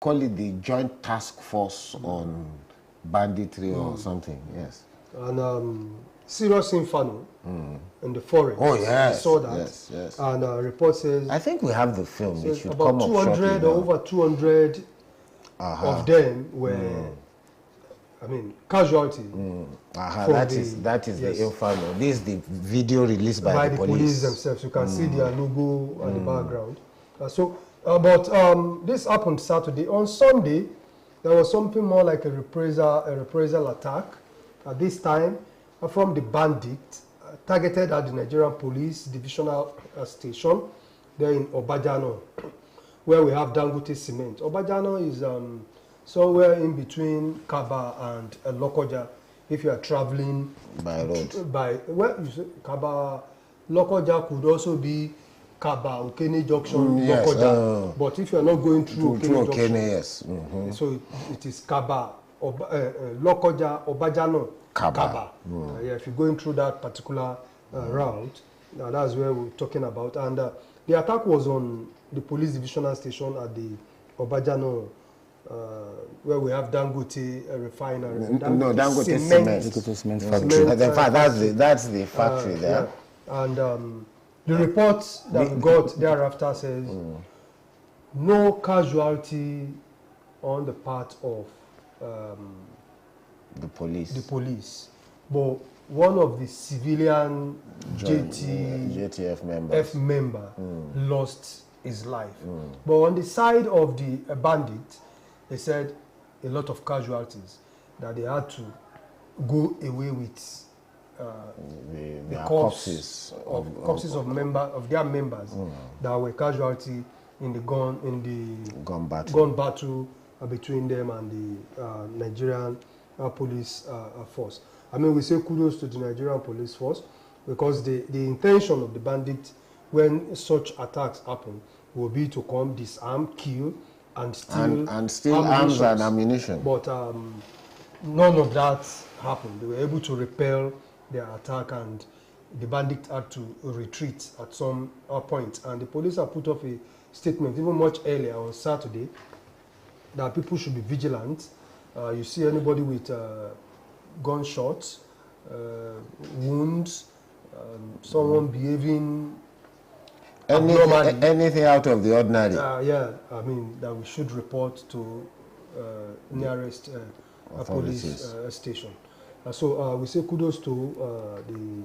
call it the Joint Task Force on Banditry or something, yes. And serious inferno in the forest. Oh, yes. I saw that. Yes, yes. And report says... I think we have the film. It should about come up 200 or over 200 of them were, I mean, casualty. That is the inferno. This is the video released by the police themselves. You can see their logo at the background. But this happened Saturday. On Sunday, there was something more like a reprisal attack. At this time, from the bandit targeted at the Nigerian police divisional station there in Obajano, where we have Dangote Cement. Obajano is somewhere in between Kaba and Lokoja. If you are traveling by road, Kaba, Lokoja could also be Kaba, Okene Junction, Lokoja. But if you are not going through Okene Junction, yes. So it is Kaba, Lokoja, Obajano, Kaba. Yeah, if you're going through that particular route, that's where we're talking about. And the attack was on the police divisional station at the Obajano, where we have Dangote refinery. Dangote Cement factory. In fact, that's the factory there. Yeah. And the report that we got thereafter says no casualty on the part of the police. But one of the civilian JTF member lost his life. But on the side of the bandit, they said a lot of casualties, that they had to go away with the corpses of their members that were casualty in the gun battle between them and the Nigerian police force. I mean, we say kudos to the Nigerian police force, because the intention of the bandit when such attacks happen will be to come, disarm, kill, and steal arms and ammunition. But none of that happened. They were able to repel their attack, and the bandit had to retreat at some point. And the police have put up a statement even much earlier on Saturday that people should be vigilant. You see anybody with gunshots, wounds, someone behaving anything out of the ordinary. Yeah, I mean, that we should report to nearest police station. So we say kudos to the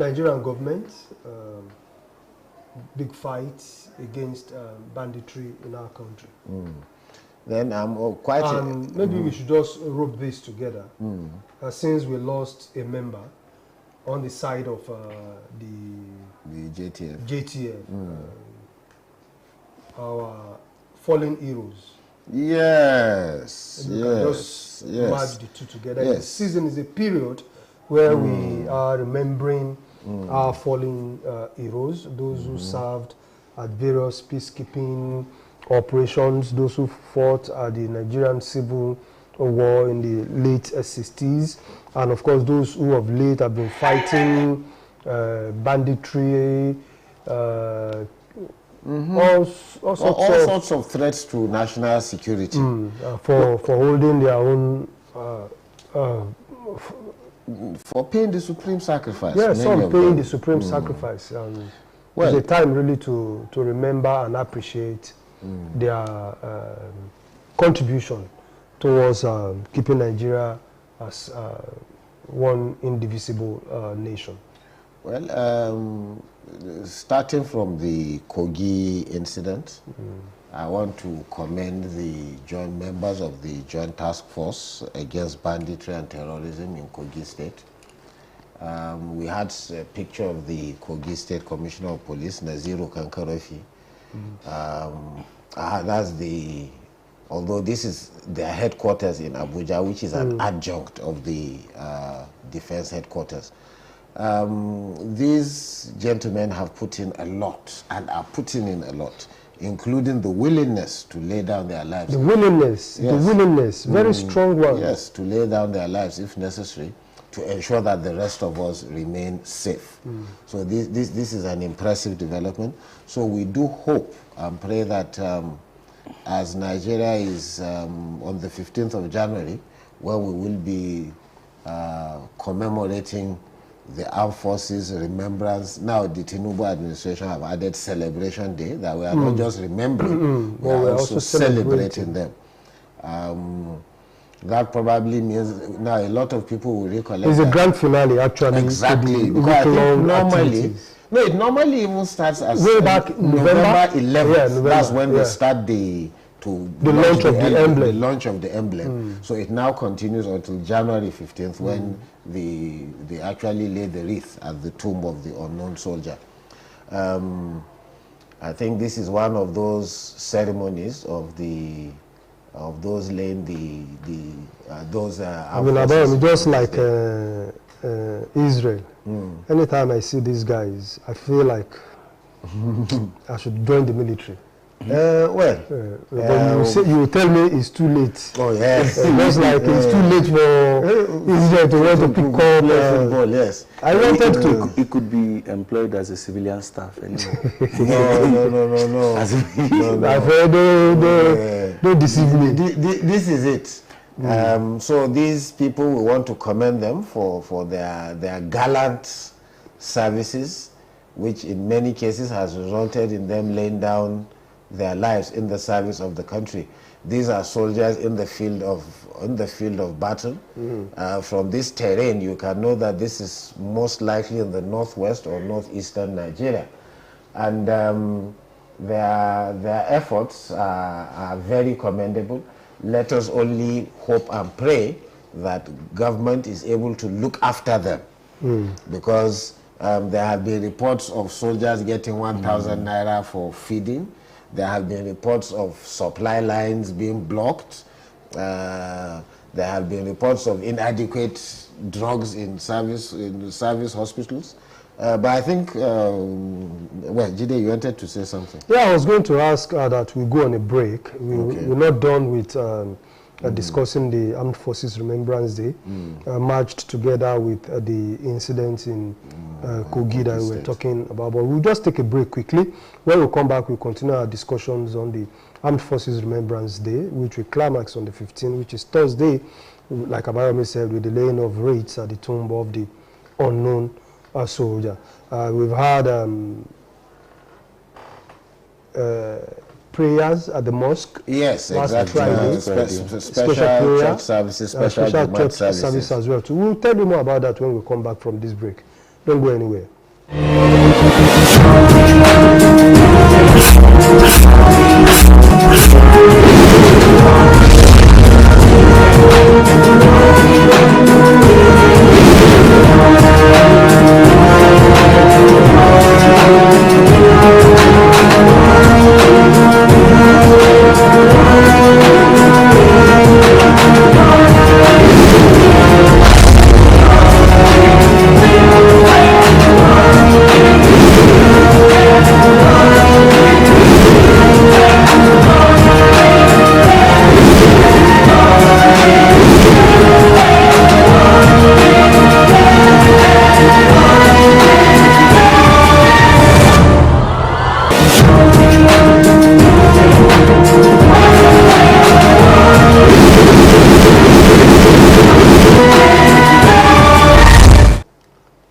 Nigerian government. Big fight against banditry in our country. Then I'm quite... maybe we should just rope this together. Since we lost a member on the side of the JTF, our fallen heroes. Yes, just merge the two together. Yes. The season is a period where we are remembering our fallen heroes, those who served at various peacekeeping operations, those who fought at the Nigerian Civil War in the late 60s, and of course those who of late have been fighting banditry, all sorts of threats to national security. For holding their own... for paying the supreme sacrifice. Yes, some paying the supreme sacrifice. It's a time really to remember and appreciate their contribution towards keeping Nigeria as one indivisible nation. Well, starting from the Kogi incident, I want to commend the joint members of the Joint Task Force against Banditry and Terrorism in Kogi State. We had a picture of the Kogi State Commissioner of Police, Naziru Kankarofi. That's although this is their headquarters in Abuja, which is an adjunct of the defense headquarters. These gentlemen have put in a lot and are putting in a lot, including the willingness to lay down their lives. The willingness, very strong one. Yes, to lay down their lives if necessary, to ensure that the rest of us remain safe. So this is an impressive development. So we do hope and pray that as Nigeria is on the 15th of January, when we will be commemorating the Armed Forces Remembrance. Now the Tinubu administration have added Celebration Day, that we are not just remembering, we are also celebrating them. That probably means now a lot of people will recollect. It's a grand finale, actually. Exactly. Because I think normally, no, it normally even starts as way back November 11th. That's when they start the launch of the emblem. The launch of the emblem. So it now continues until January 15th when they actually lay the wreath at the tomb of the unknown soldier. I think this is one of those ceremonies of those laying those. I mean, about just like Israel. Anytime I see these guys, I feel like I should join the military. But you tell me it's too late. Oh yes, just like it's too late for Israel to want to pick up football. Yes, I wanted to. It could be employed as a civilian staff anyway. No. I've heard no deceive me. This is it. So these people, we want to commend them for their gallant services, which in many cases has resulted in them laying down their lives in the service of the country. These are soldiers in the field of battle. From this terrain, you can know that this is most likely in the northwest or northeastern Nigeria, and their efforts are very commendable. Let us only hope and pray that government is able to look after them, because there have been reports of soldiers getting 1,000 naira for feeding. There have been reports of supply lines being blocked. There have been reports of inadequate drugs in service hospitals. But I think, well, Jide, you wanted to say something. Yeah, I was going to ask that we go on a break. We're not done with discussing the Armed Forces Remembrance Day, marched together with the incidents in Kogi that we were talking about. But we'll just take a break quickly. When we come back, we'll continue our discussions on the Armed Forces Remembrance Day, which will climax on the 15th, which is Thursday, like Abayomi said, with the laying of wreaths at the tomb of the unknown soldier. We've had prayers at the mosque. Yes, last exactly. Friday. Special church services, special church service as well. So we'll tell you more about that when we come back from this break. Don't go anywhere.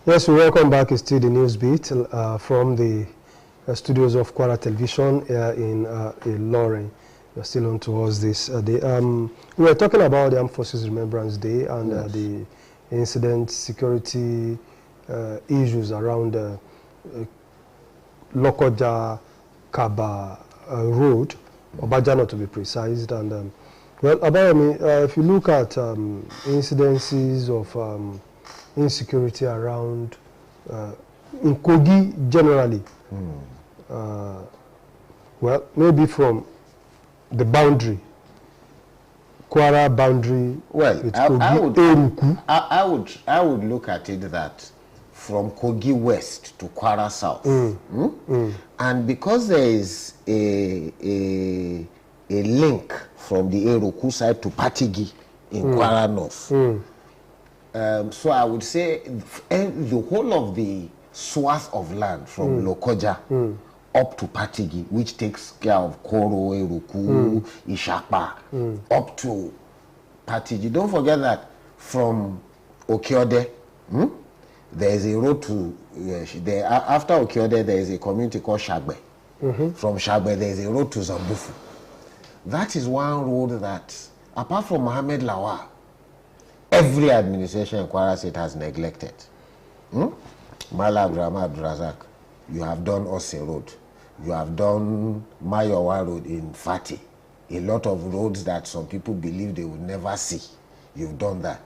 Yes, we welcome back. It's still the news beat from the studios of Kwara Television here in Ilorin. You're still on towards this day. We were talking about the Armed Forces Remembrance Day and the incident security issues around Lokoja Kaba Road, Obajana to be precise. And well, Abayomi, if you look at incidences of insecurity around in Kogi generally, well, maybe from the boundary, Kwara boundary. Well, I would look at it that from Kogi West to Kwara South, and because there is a link from the Eroku side to Patigi in Kwara North. So I would say the whole of the swath of land from Lokoja up to Patigi, which takes care of Koro, Eruku, Ishapa, up to Patigi. Don't forget that from Okiode, there is a road to, after Okiode, there is a community called Shagbe. From Shagbe, there is a road to Zambufu. That is one road that, apart from Mohammed Lawal, every administration in Kwara State has neglected. Mala Abdurrahman Abdurazak, you have done Ose Road. You have done Mayowa Road in Fati. A lot of roads that some people believe they will never see. You've done that.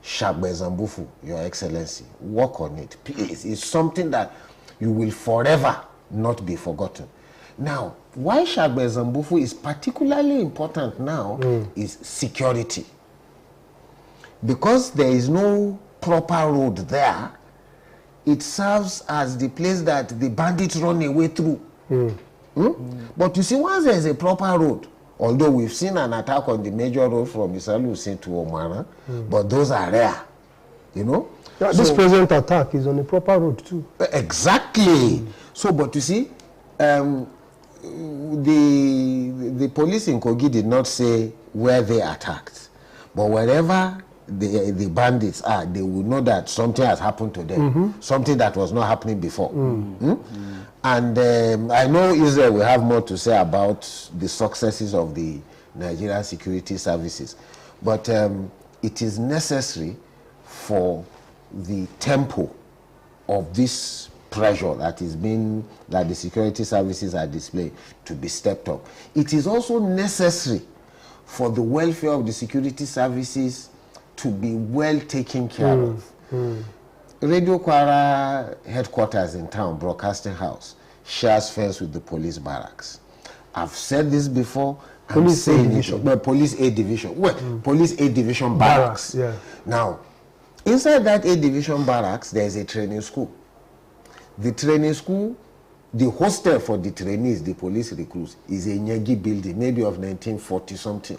Shagbe Zambufu, Your Excellency, work on it, please. It's something that you will forever not be forgotten. Now, why Shagbe Zambufu is particularly important now is security. Because there is no proper road there, it serves as the place that the bandits run away through. But you see, once there is a proper road, although we've seen an attack on the major road from Isalu to Omana, but those are rare, you know. Yeah, so, this present attack is on a proper road too. Exactly. So, but you see, the police in Kogi did not say where they attacked, but wherever the bandits are, they will know that something has happened to them, something that was not happening before. And I know Israel will have more to say about the successes of the Nigerian security services, but it is necessary for the tempo of this pressure that the security services are displaying to be stepped up. It is also necessary for the welfare of the security services to be well taken care of. Radio Kwara headquarters in town, Broadcasting House, shares fence with the police barracks. I've said this before. Police A Division. Police A Division. Well, Police A Division barracks. Yeah. Now, inside that A Division barracks, there is a training school. The training school, the hostel for the trainees, the police recruits, is a Nyegi building, maybe of 1940 something.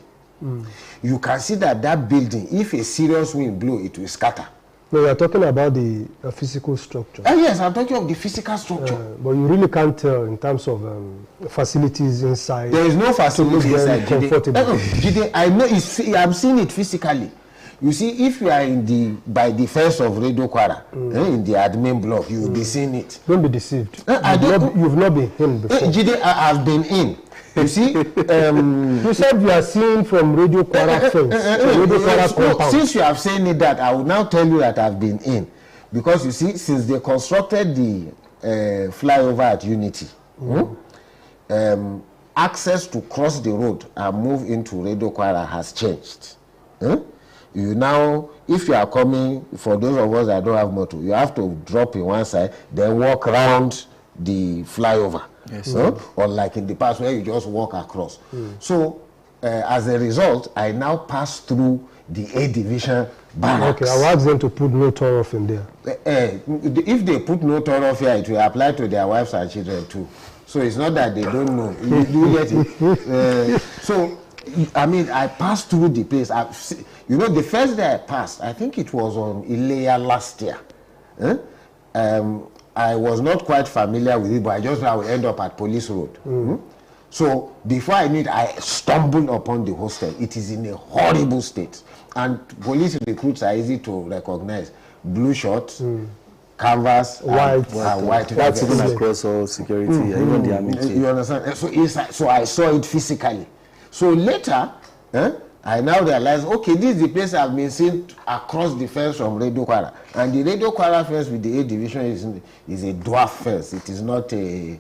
You can see that building, if a serious wind blow, it will scatter. No, we are talking about the physical structure. Yes, I'm talking of the physical structure. But you really can't tell in terms of facilities inside. There is no facility inside. Jide, I know I'm seeing it physically. You see, if you are by the fence of Radio Kwara, in the admin block, you will be seeing it. Don't be deceived. You've not been in before. Jide, I've been in. You see, you said you are seeing from Radio Kwara fence. Radio Kwara compound. Since you have said it that, I will now tell you that I've been in, because you see, since they constructed the flyover at Unity, access to cross the road and move into Radio Kwara has changed. You now, if you are coming, for those of us that don't have motor, you have to drop in one side, then walk around the flyover. Yes. Or like in the past where you just walk across. So as a result, I now pass through the A Division barracks. Okay, I'll ask them to put no turn off in there. If they put no turn off here, it will apply to their wives and children too. So it's not that they don't know. You get it? So, I mean, I passed through the place. You know, the first day I passed, I think it was on Ileya last year. I was not quite familiar with it, but I just I would end up at Police Road. So before I knew it, I stumbled upon the hostel. It is in a horrible state. And police recruits are easy to recognize. Blue shorts, canvas, white. That's even across all security, even the army. You understand? So I saw it physically. So later, I now realize, okay, this is the place I've been seeing across the fence from Radio Kwara. And the Radio Kwara fence with the A Division is a dwarf fence. It is not a...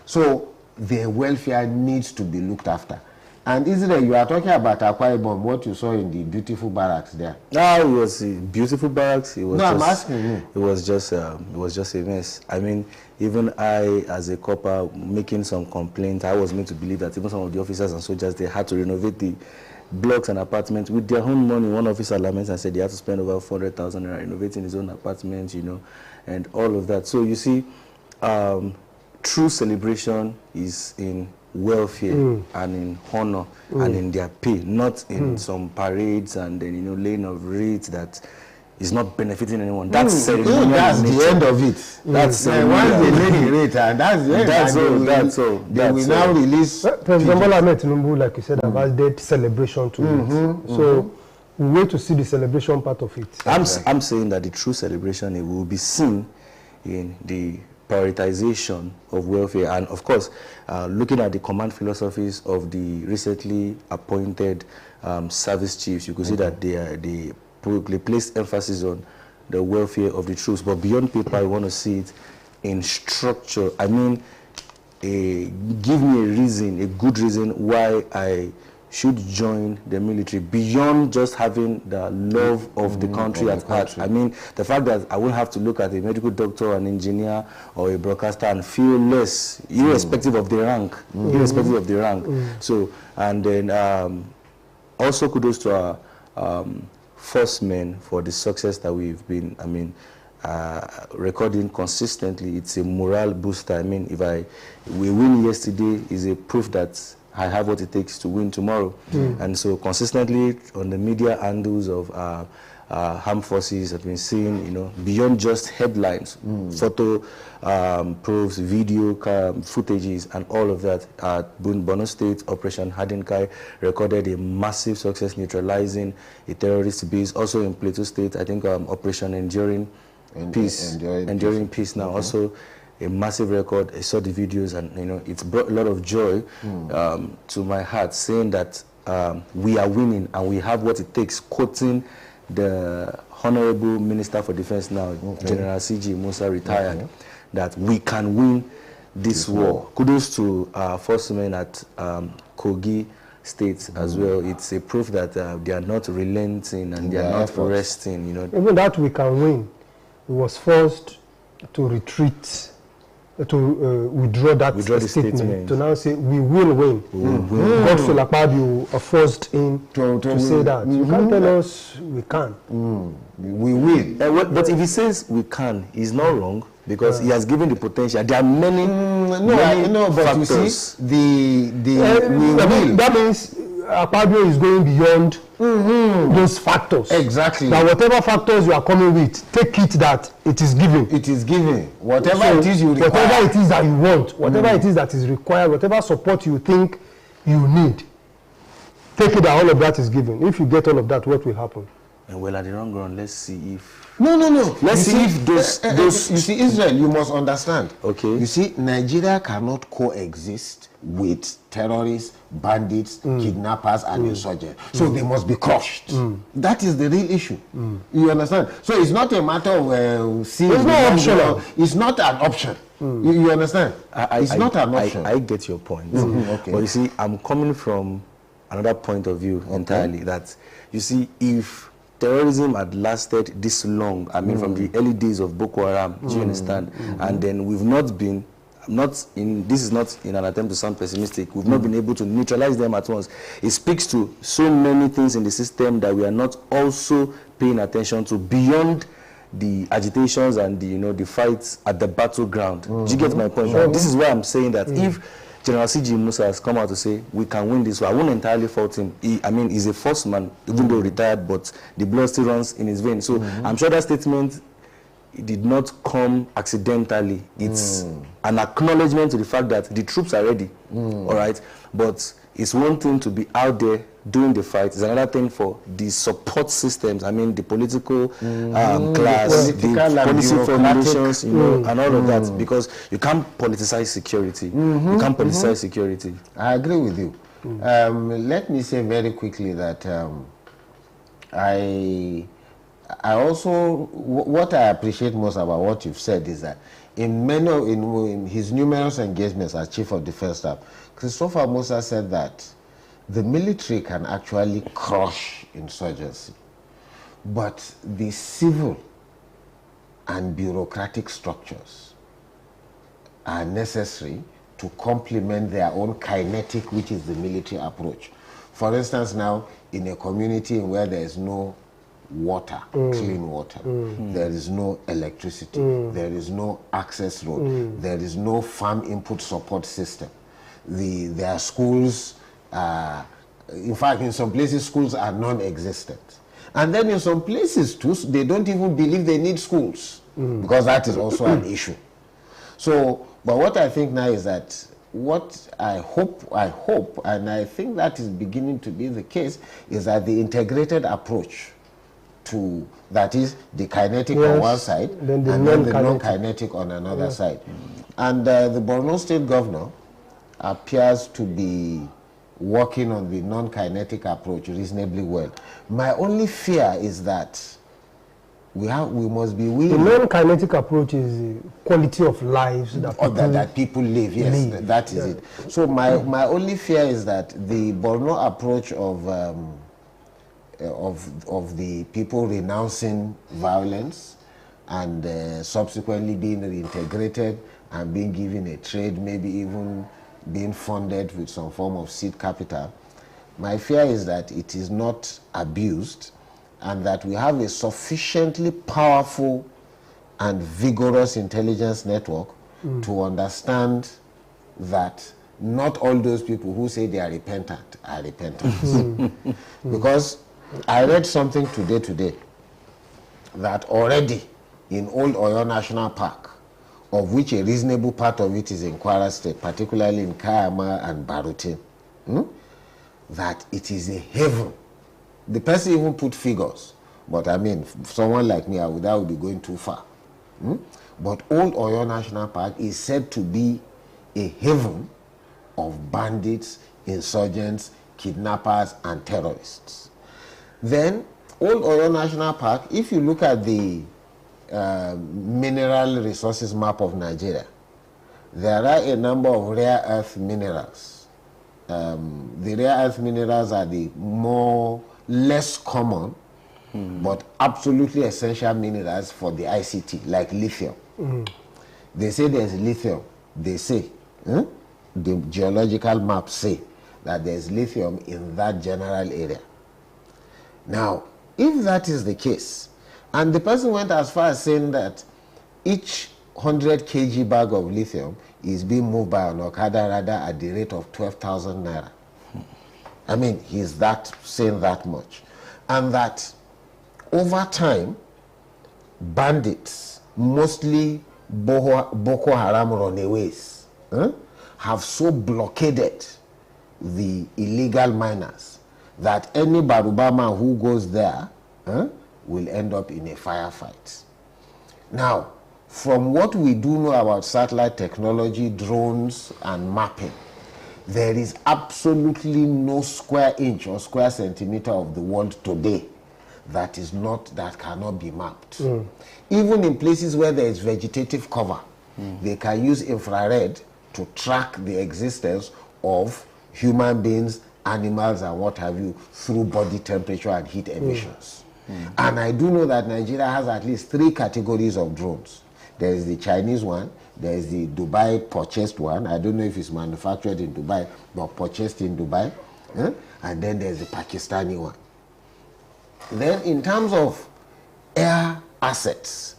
So their welfare needs to be looked after. And Israel, you are talking about Akwa Ibom, what you saw in the beautiful barracks there. It was a beautiful barracks. It was I'm asking you. It was just a mess. I mean, even I, as a copper, making some complaints, I was meant to believe that even some of the officers and soldiers, they had to renovate the blocks and apartments with their own money. One officer laments and said they had to spend over 400,000 renovating his own apartment, and all of that. So you see, true celebration is in welfare and in honor and in their pay, not in some parades and then laying of rates that is not benefiting anyone. That's ceremonial. That's the end of it. That's once they make the rate, and that's the end. That's all. They will now release. President Bola Ahmed Tinubu, like you said, have added celebration to it. So we wait to see the celebration part of it. I'm saying that the true celebration, it will be seen in the prioritization of welfare, and of course looking at the command philosophies of the recently appointed service chiefs, you could see that they place emphasis on the welfare of the troops. But beyond paper, I want to see it in structure. I mean, give me a reason, a good reason why I should join the military beyond just having the love of the country at heart. I mean, the fact that I won't have to look at a medical doctor, an engineer, or a broadcaster and feel less, irrespective of the rank, irrespective of the rank. So, and then also kudos to our first men for the success that we've been, recording consistently. It's a morale booster. I mean, if we win yesterday is a proof that I have what it takes to win tomorrow. And so consistently on the media handles of armed forces have been seen, beyond just headlines, photo proofs, video footages, and all of that. Borno State Operation Hadinkai recorded a massive success neutralizing a terrorist base. Also in Plateau State, I think Operation Enduring Peace now also a massive record. I saw the videos, and it's brought a lot of joy to my heart, saying that we are winning and we have what it takes, quoting the Honorable Minister for Defense now, General C.G. Musa, retired, that we can win this war. Kudos to our first men at Kogi State as well. It's a proof that they are not relenting and they are not resting. Even that we can win, we was forced to retreat, to withdraw that statement, to now say we will win. Godfrey Lakpabio are forced in to say that. You can't tell us we can. We will. But if he says we can, he's not wrong, because he has given the potential. There are many, but factors. You see, we will. That means Akpabio is going beyond those factors. Exactly. Now, whatever factors you are coming with, take it that it is given. It is given. Whatever it is you require. Whatever it is that you want, whatever it is that is required, whatever support you think you need, take it that all of that is given. If you get all of that, what will happen? And well, at the long run, let's see if... No. Let's see if those... You see, Israel, you must understand. Okay. You see, Nigeria cannot coexist with terrorists, bandits, kidnappers, and insurgents. So they must be crushed. That is the real issue. You understand? So it's not a matter of seeing... It's no option. It's not an option. You understand? It's not an option. I get your point. Okay. But you see, I'm coming from another point of view entirely. That, you see, if terrorism had lasted this long, from the early days of Boko Haram, do you understand? And then we've not been, this is not in an attempt to sound pessimistic, we've not been able to neutralize them at once. It speaks to so many things in the system that we are not also paying attention to beyond the agitations and the fights at the battleground. Do you get my point? This is why I'm saying that if General C.G. Musa has come out to say we can win this war, I won't entirely fault him. He's a first man, even though retired, but the blood still runs in his veins. So I'm sure that statement did not come accidentally. It's an acknowledgement to the fact that the troops are ready, all right? But it's one thing to be out there doing the fight. It's another thing for the support systems. The political class, the policy formulations, and all of that. Because you can't politicize security. You can't politicize security. I agree with you. Let me say very quickly that I also, what I appreciate most about what you've said is that in his numerous engagements as Chief of Defense Staff, Christopher Musa said that the military can actually crush insurgency, but the civil and bureaucratic structures are necessary to complement their own kinetic, which is the military approach. For instance, now, in a community where there is no water, clean water, there is no electricity, there is no access road, there is no farm input support system. There are schools, in fact, in some places, schools are non-existent. And then in some places too, they don't even believe they need schools, because that is also an issue. So, but what I think now is that what I hope, and I think that is beginning to be the case, is that the integrated approach to, that is the kinetic on one side, and then the non-kinetic on another side. And the Borno State governor appears to be working on the non-kinetic approach reasonably well. My only fear is that we must be willing. The non-kinetic approach is the quality of lives that people live. Yes, that is it. So my only fear is that the Borno approach of the people renouncing violence and subsequently being reintegrated and being given a trade, maybe even being funded with some form of seed capital. My fear is that it is not abused, and that we have a sufficiently powerful and vigorous intelligence network to understand that not all those people who say they are repentant are repentant. Because I read something today that already in Old Oyo National Park, of which a reasonable part of it is in Kwara State, particularly in Kayama and Barutin, that it is a heaven. The person even put figures, but I mean, someone like me, that would be going too far. But Old Oyo National Park is said to be a haven of bandits, insurgents, kidnappers, and terrorists. Then, Old Oyo National Park, if you look at the mineral resources map of Nigeria, there are a number of rare earth minerals. The rare earth minerals are the less common, but absolutely essential minerals for the ICT, like lithium. They say there's lithium. They say, the geological maps say that there's lithium in that general area. Now, if that is the case, and the person went as far as saying that each 100 kg bag of lithium is being moved by an Okada radar at the rate of 12,000 naira. I mean, he's saying that much. And that over time, bandits, mostly Boko Haram runaways, have so blockaded the illegal miners that any Baruba man who goes there will end up in a firefight. Now, from what we do know about satellite technology, drones, and mapping, there is absolutely no square inch or square centimeter of the world today that cannot be mapped. Even in places where there is vegetative cover, they can use infrared to track the existence of human beings, animals, and what have you through body temperature and heat emissions. And I do know that Nigeria has at least 3 categories of drones. There is the Chinese one, there is the Dubai purchased one. I don't know if it's manufactured in Dubai, but purchased in Dubai. And then there's the Pakistani one. Then in terms of air assets,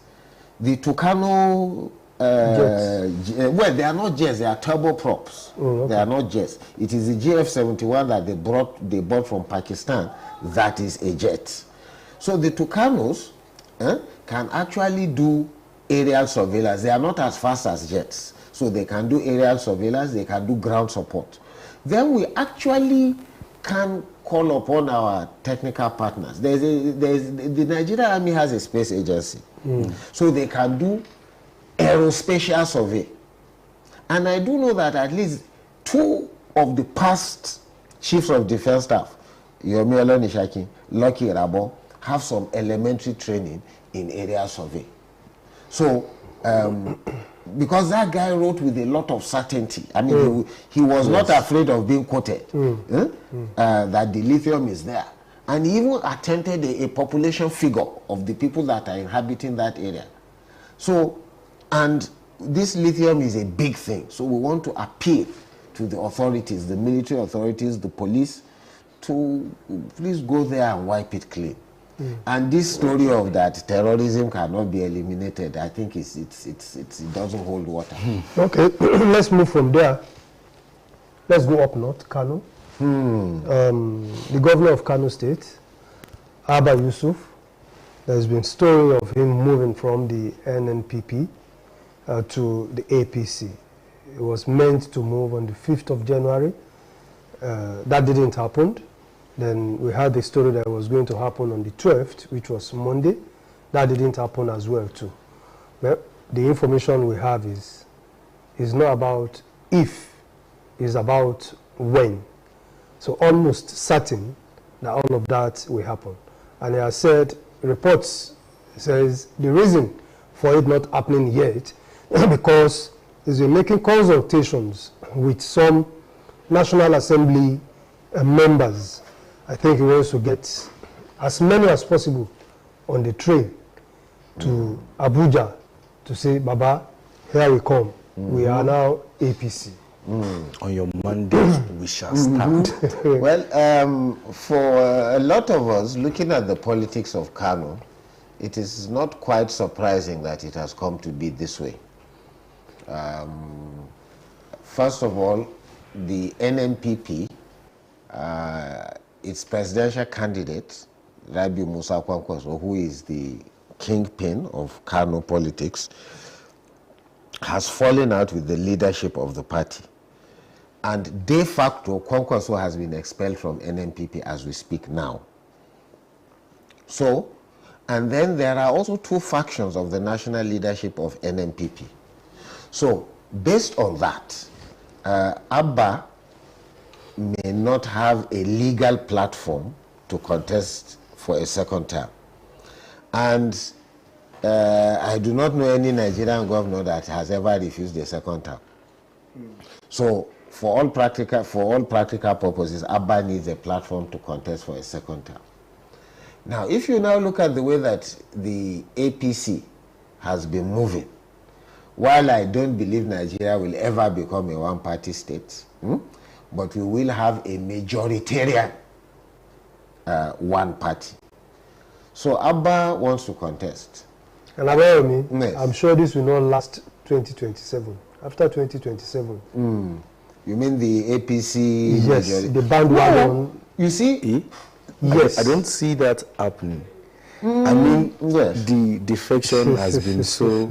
the Tucano, well, they are not jets, they are turboprops. They are not jets. It is the GF-71 that they bought from Pakistan that is a jet. So the Tucanos can actually do aerial surveillance. They are not as fast as jets. So they can do aerial surveillance, they can do ground support. Then we actually can call upon our technical partners. The Nigerian Army has a space agency. So they can do aerospatial survey. And I do know that at least 2 of the past chiefs of defense staff, Yomi Olonishaki, Lucky Rabo, have some elementary training in area survey. So, because that guy wrote with a lot of certainty. I mean, he was not afraid of being quoted, that the lithium is there. And he even attempted a population figure of the people that are inhabiting that area. So, and this lithium is a big thing. So we want to appeal to the authorities, the military authorities, the police, to please go there and wipe it clean. And this story of that terrorism cannot be eliminated, I think it doesn't hold water. Okay, let's move from there. Let's go up north, Kano. The governor of Kano State Abba Yusuf. There's been story of him moving from the NNPP to the APC. It was meant to move on the 5th of January. That didn't happen. Then we had the story that was going to happen on the 12th, which was Monday. That didn't happen as well too. But the information we have is not about if, it's about when. So almost certain that all of that will happen. And I said, reports says the reason for it not happening yet because he's been making consultations with some National Assembly members. I think he wants to get as many as possible on the train to Abuja to say, Baba, here we come. We are now APC. On your mandate, we shall start. Well, for a lot of us, looking at the politics of Kano, it is not quite surprising that it has come to be this way. First of all, the NNPP, its presidential candidate, Rabiu Musa Kwankwaso, who is the kingpin of Kano politics, has fallen out with the leadership of the party. And de facto, Kwankwaso has been expelled from NNPP as we speak now. So, and then there are also two factions of the national leadership of NNPP. So, based on that, Abba may not have a legal platform to contest for a second term. And I do not know any Nigerian governor that has ever refused a second term. So, for all practical purposes, Abba needs a platform to contest for a second term. Now, if you now look at the way that the APC has been moving, while I don't believe Nigeria will ever become a one-party state, but we will have a majoritarian one party. So Abba wants to contest. And about me, yes. I'm sure this will not last 2027. After 2027. You mean the APC? Yes, majority? the bandwagon. You see? Yes. I don't see that happening. I mean, yes. the defection has been so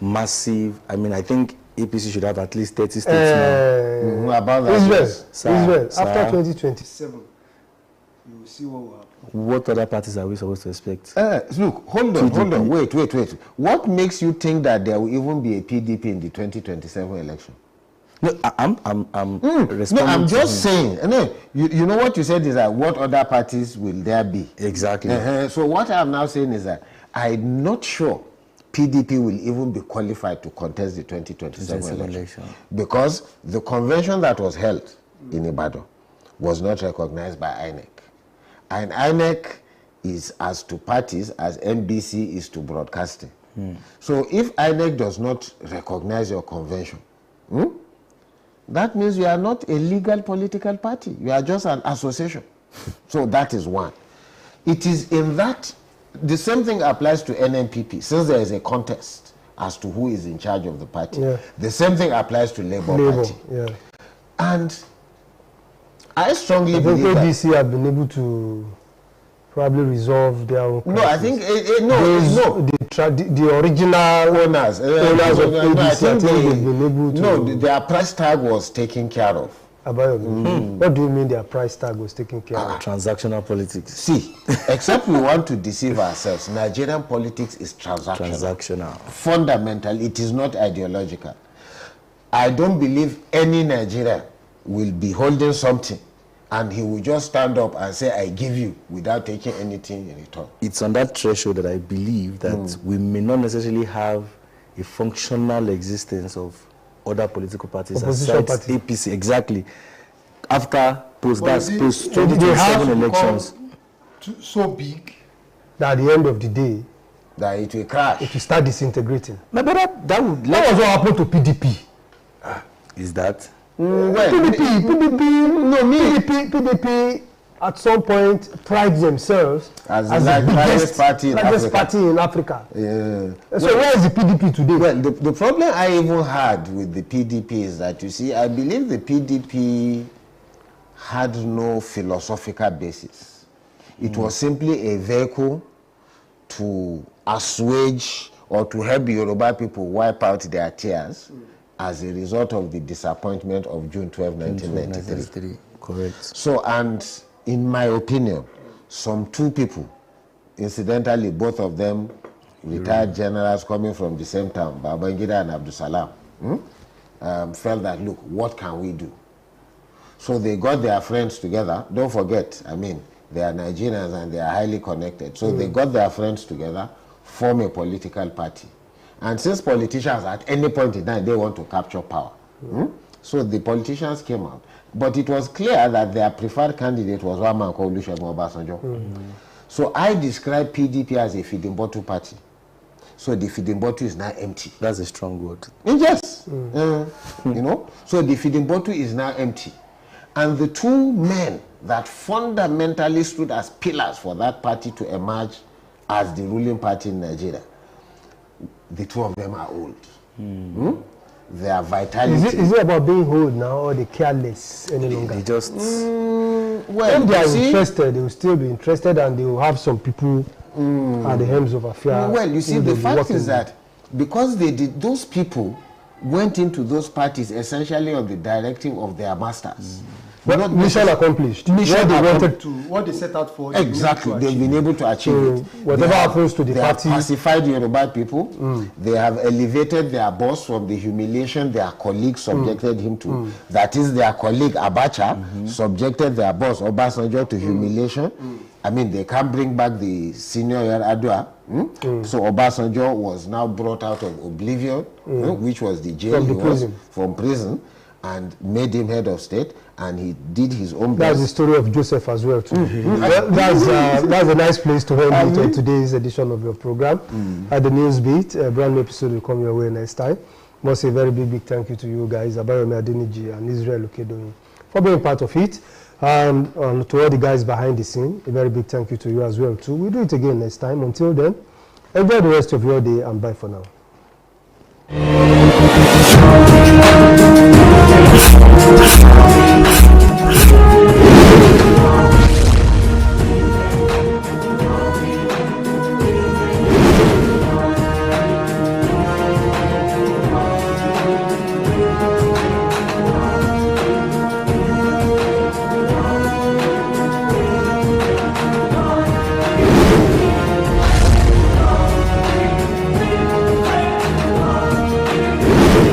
massive. I mean, I think APC should have at least 30 states now. About that. Israel. After 2027, you will see what will happen. What other parties are we supposed to expect? Look, hold on, wait. What makes you think that there will even be a PDP in the 2027 election? No, I'm responding. No, I'm just saying. No, you know what you said is that what other parties will there be? Exactly. So what I'm now saying is that I'm not sure PDP will even be qualified to contest the 2027 election. Because the convention that was held in Ibadan was not recognized by INEC. And INEC is as to parties as NBC is to broadcasting. So if INEC does not recognize your convention, that means you are not a legal political party. You are just an association. So that is one. It is in that, the same thing applies to NNPP, since there is a contest as to who is in charge of the party. Yeah. The same thing applies to Labour Party. Yeah. And I strongly believe that ADC have been able to probably resolve their own crisis. No, I think the original owners of ADC, I think they've been able to. No, their price tag was taken care of. What do you mean their price tag was taken care of? Transactional politics. See, except we want to deceive ourselves, Nigerian politics is transactional. Fundamentally, it is not ideological. I don't believe any Nigerian will be holding something and he will just stand up and say, I give you, without taking anything in return. It's on that threshold that I believe that we may not necessarily have a functional existence of other political parties aside APC. Exactly. After post-2027 elections. So big that at the end of the day, that it will crash. It will start disintegrating. No, but that was what happened to PDP. Is that? PDP at some point pride themselves as the largest party in Africa. Yeah. So where is the PDP today? Well, the problem I even had with the PDP is that, you see, I believe the PDP had no philosophical basis. It was simply a vehicle to assuage or to help the Yoruba people wipe out their tears as a result of the disappointment of June 12, 1993. Correct. So, and in my opinion, some two people, incidentally, both of them retired generals coming from the same town, Babangida and Abdul Salam, felt that, look, what can we do? So they got their friends together. Don't forget, I mean, they are Nigerians and they are highly connected. So they got their friends together, form a political party. And since politicians at any point in time, they want to capture power. So the politicians came out. But it was clear that their preferred candidate was one man called Olusegun Obasanjo. So I describe PDP as a feeding bottle party. So the feeding bottle is now empty. That's a strong word. Yes. You know, so the feeding bottle is now empty. And the two men that fundamentally stood as pillars for that party to emerge as the ruling party in Nigeria, the two of them are old. Their vitality. Is it about being old now, or they careless any longer? They just... well, if they are interested, they will still be interested, and they will have some people at the helms of affairs. Well, you see, the fact is that because they did, those people went into those parties essentially on the directive of their masters. But mission accomplished. What they set out for. Exactly, they've been able to achieve it. Whatever happens to the party. They have pacified Yoruba people. They have elevated their boss from the humiliation their colleague subjected him to. That is, their colleague Abacha subjected their boss Obasanjo to humiliation. I mean, they can't bring back the senior Yar'Adua. So Obasanjo was now brought out of oblivion, which was the jail from prison, and made him head of state, and he did his own best. That's the story of Joseph as well, too. Well, that's a nice place to end it today's edition of your program. At the news beat, a brand new episode will come your way next time. Must say a very big thank you to you guys, Abayomi Adeniji and Israel Okedoyin, for being part of it. And to all the guys behind the scene, a very big thank you to you as well, too. We'll do it again next time. Until then, enjoy the rest of your day, and bye for now.